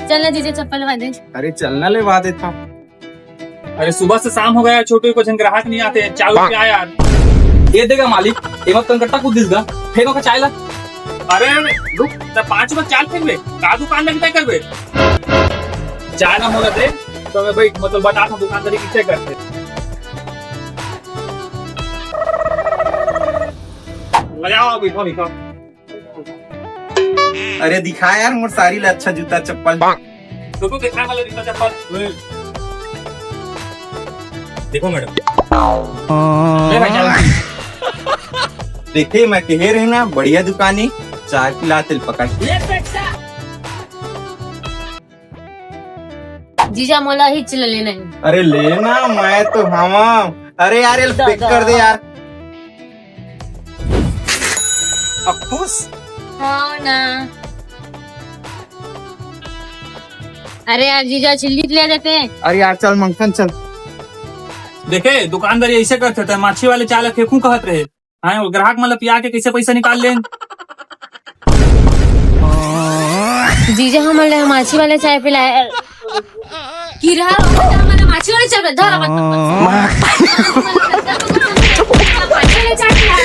चलना जीजा चप्पल लगा दे। अरे चलना लेवा देता। अरे सुबह से शाम हो गया, छोटे को जन ग्राहक नहीं आते, चालू क्या यार। ये देगा मालिक, एवं कंकट्टा कूद दिस गा, फेनो का चाय ला। अरे रुक, 5 बार चाल फिर बे, का दुकान लगता कर बे। चाय ना होगा दे, तो मैं भाई मतलब बता हूँ दुकानदारी किसे करते। लगाओ अभी लिखो। अरे दिखा यार मोर सारी ला अच्छा जूता चप्पल। तो दिखा वाला जूता चप्पल। देखो मैडम। ले भाई चल। देखे मैं कह रहे ना बढ़िया दुकानी, 4 किला तिल पकड़। जीजा मोला ही चल लेना है। अरे लेना मैं तो हवा। अरे यार ये पैक कर दे यार। अब खुश। हाँ ना। अरे यार जीजा चिल्ली ले देते हैं। अरे यार चल मंखन चल। देखे दुकानदारी ऐसे करते थे, माछी वाले चालक फेंकू कहत रहे। हाँ ग्राहक मतलब पिया के कैसे पैसा निकाल लें। जीजा हमारे माछी वाले चाय पिलाए। किरा हमारे माछी वाले चाय धर माछी वाले चाय पिलाए।